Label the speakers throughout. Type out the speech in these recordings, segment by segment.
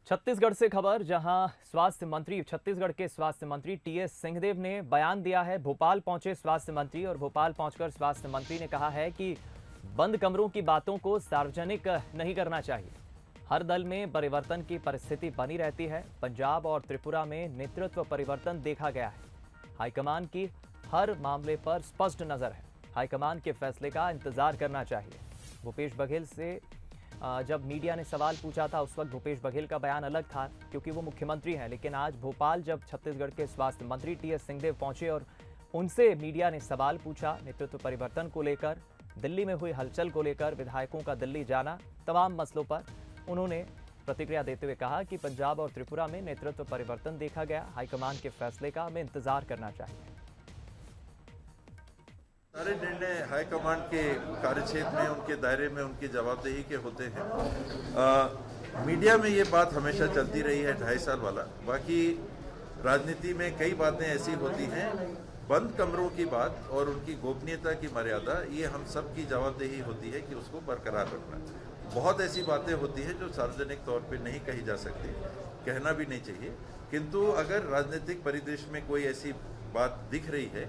Speaker 1: छत्तीसगढ़ से खबर, जहां छत्तीसगढ़ के स्वास्थ्य मंत्री टीएस सिंहदेव ने बयान दिया है। भोपाल पहुंचे स्वास्थ्य मंत्री और भोपाल पहुंचकर स्वास्थ्य मंत्री ने कहा है कि बंद कमरों की बातों को सार्वजनिक नहीं करना चाहिए। हर दल में परिवर्तन की परिस्थिति बनी रहती है। पंजाब और त्रिपुरा में नेतृत्व परिवर्तन देखा गया है। हाईकमान की हर मामले पर स्पष्ट नजर है। हाईकमान के फैसले का इंतजार करना चाहिए। भूपेश बघेल से जब मीडिया ने सवाल पूछा था, उस वक्त भूपेश बघेल का बयान अलग था क्योंकि वो मुख्यमंत्री हैं। लेकिन आज भोपाल जब छत्तीसगढ़ के स्वास्थ्य मंत्री टीएस सिंहदेव पहुंचे और उनसे मीडिया ने सवाल पूछा नेतृत्व परिवर्तन को लेकर, दिल्ली में हुई हलचल को लेकर, विधायकों का दिल्ली जाना, तमाम मसलों पर उन्होंने प्रतिक्रिया देते हुए कहा कि पंजाब और त्रिपुरा में नेतृत्व परिवर्तन देखा गया। हाईकमान के फैसले का हमें इंतजार करना चाहिए।
Speaker 2: सारे निर्णय हाईकमान के कार्यक्षेत्र में, उनके दायरे में, उनकी जवाबदेही के होते हैं। मीडिया में ये बात हमेशा चलती रही है 2.5 साल वाला। बाकी राजनीति में कई बातें ऐसी होती हैं, बंद कमरों की बात और उनकी गोपनीयता की मर्यादा, ये हम सब की जवाबदेही होती है कि उसको बरकरार रखना। बहुत ऐसी बातें होती हैं जो सार्वजनिक तौर पे नहीं कही जा सकती, कहना भी नहीं चाहिए। किंतु अगर राजनीतिक परिदृश्य में कोई ऐसी बात दिख रही है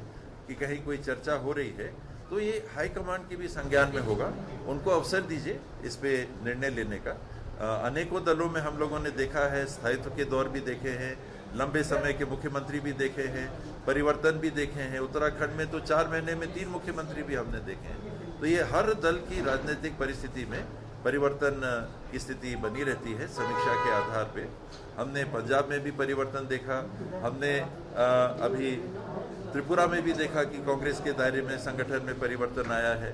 Speaker 2: कि कहीं कोई चर्चा हो रही है, तो ये हाईकमान के भी संज्ञान में होगा। उनको अवसर दीजिए इस पे निर्णय लेने का। अनेकों दलों में हम लोगों ने देखा है, स्थायित्व के दौर भी देखे हैं, लंबे समय के मुख्यमंत्री भी देखे हैं, परिवर्तन भी देखे हैं। उत्तराखंड में तो 4 महीने में 3 मुख्यमंत्री भी हमने देखे हैं। तो ये हर दल की राजनीतिक परिस्थिति में परिवर्तन की स्थिति बनी रहती है समीक्षा के आधार पे। हमने पंजाब में भी परिवर्तन देखा, हमने अभी त्रिपुरा में भी देखा कि कांग्रेस के दायरे में, संगठन में परिवर्तन आया है।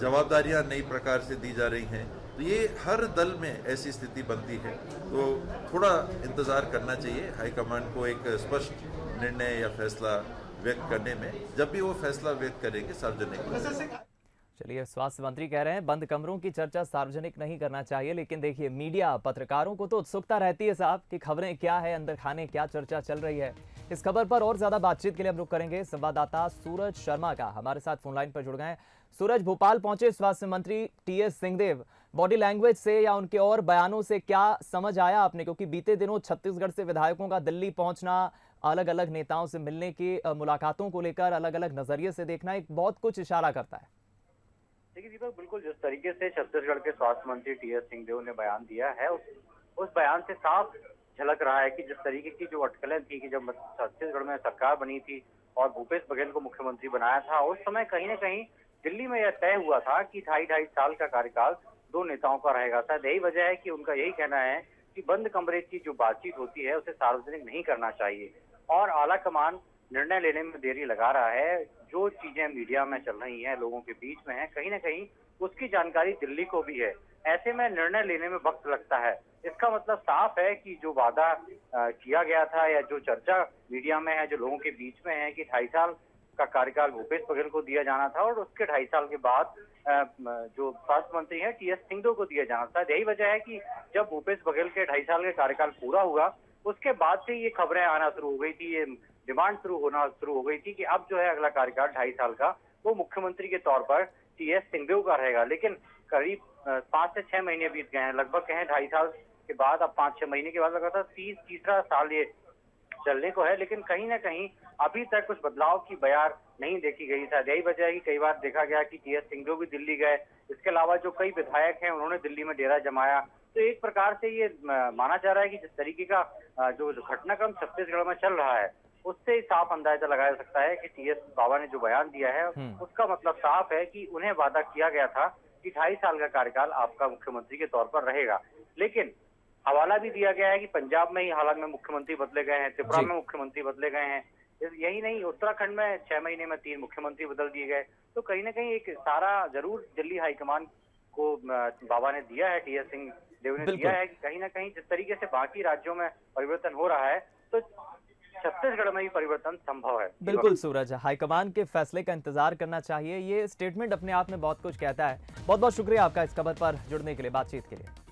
Speaker 2: जवाबदारियां नई प्रकार से दी जा रही हैं। तो ये हर दल में ऐसी स्थिति बनती है, तो थोड़ा इंतजार करना चाहिए हाईकमान को एक स्पष्ट निर्णय या फैसला व्यक्त करने में। जब भी वो फैसला व्यक्त करेंगे सार्वजनिक।
Speaker 1: चलिए, स्वास्थ्य मंत्री कह रहे हैं बंद कमरों की चर्चा सार्वजनिक नहीं करना चाहिए। लेकिन देखिए, मीडिया, पत्रकारों को तो उत्सुकता रहती है साहब कि खबरें क्या है, अंदर खाने क्या चर्चा चल रही है। इस खबर पर और ज्यादा बातचीत के लिए हम रुक करेंगे संवाददाता सूरज शर्मा का। हमारे साथ फोनलाइन पर जुड़ गए हैं। सूरज, भोपाल पहुंचे स्वास्थ्य मंत्री टीएस सिंहदेव, बॉडी लैंग्वेज से या उनके और बयानों से क्या समझ आया आपने? क्योंकि बीते दिनों छत्तीसगढ़ से विधायकों का दिल्ली पहुंचना, अलग अलग नेताओं से मिलने की मुलाकातों को लेकर अलग अलग नजरिए से देखना, एक बहुत कुछ इशारा करता है।
Speaker 3: देखिए दीपक, बिल्कुल जिस तरीके से छत्तीसगढ़ के स्वास्थ्य मंत्री टीएस सिंहदेव ने बयान दिया है, उस बयान से साफ झलक रहा है कि जिस तरीके की जो अटकलें थी कि जब छत्तीसगढ़ में सरकार बनी थी और भूपेश बघेल को मुख्यमंत्री बनाया था, उस समय कहीं न कहीं दिल्ली में यह तय हुआ था कि 2.5 साल का कार्यकाल 2 नेताओं का रहेगा। शायद यही वजह है कि उनका यही कहना है कि बंद कमरे की जो बातचीत होती है उसे सार्वजनिक नहीं करना चाहिए। और आला कमान निर्णय लेने में देरी लगा रहा है। जो चीजें मीडिया में चल रही हैं, लोगों के बीच में है, कहीं ना कहीं उसकी जानकारी दिल्ली को भी है। ऐसे में निर्णय लेने में वक्त लगता है। इसका मतलब साफ है कि जो वादा किया गया था या जो चर्चा मीडिया में है, जो लोगों के बीच में है कि 2.5 साल का कार्यकाल भूपेश बघेल को दिया जाना था और उसके 2.5 साल के बाद जो स्वास्थ्य मंत्री है टीएस सिंहदेव को दिया जाना था। यही वजह है कि जब भूपेश बघेल के 2.5 साल का कार्यकाल पूरा हुआ, उसके बाद से ये खबरें आना शुरू हो गई थी, ये डिमांड होना शुरू हो गई थी कि अब जो है अगला कार्यकाल 2.5 साल का वो मुख्यमंत्री के तौर पर टीएस सिंहदेव का रहेगा। लेकिन करीब 5 से 6 महीने बीत गए हैं, लगभग कहें 2.5 साल के बाद, अब 5-6 महीने के बाद लगातार तीसरा साल ये चलने को है। लेकिन कहीं ना कहीं अभी तक कुछ बदलाव की बयार नहीं देखी गई। शायद यही वजह है कि कई बार देखा गया कि टीएस सिंहदेव भी दिल्ली गए। इसके अलावा जो कई विधायक हैं उन्होंने दिल्ली में डेरा जमाया। तो एक प्रकार से ये माना जा रहा है कि जिस तरीके का जो घटनाक्रम छत्तीसगढ़ में चल रहा है, उससे साफ अंदाजा लगाया जा सकता है कि टीएस बाबा ने जो बयान दिया है उसका मतलब साफ है कि उन्हें वादा किया गया था कि 2.5 साल का कार्यकाल आपका मुख्यमंत्री के तौर पर रहेगा। लेकिन हवाला भी दिया गया है कि पंजाब में ही हाल में मुख्यमंत्री बदले गए हैं, त्रिपुरा में मुख्यमंत्री बदले गए हैं। यही नहीं, उत्तराखंड में 6 महीने में 3 मुख्यमंत्री बदल दिए गए। तो कहीं ना कहीं एक इशारा जरूर दिल्ली हाईकमान को बाबा ने दिया है, टीएस सिंहदेव ने दिया है कि कहीं ना कहीं जिस तरीके से बाकी राज्यों में परिवर्तन हो रहा है, तो छत्तीसगढ़ में ही परिवर्तन संभव है।
Speaker 1: बिल्कुल सूरज, हाईकमान के फैसले का इंतजार करना चाहिए। ये स्टेटमेंट अपने आप में बहुत कुछ कहता है। बहुत बहुत शुक्रिया आपका इस खबर पर जुड़ने के लिए, बातचीत के लिए।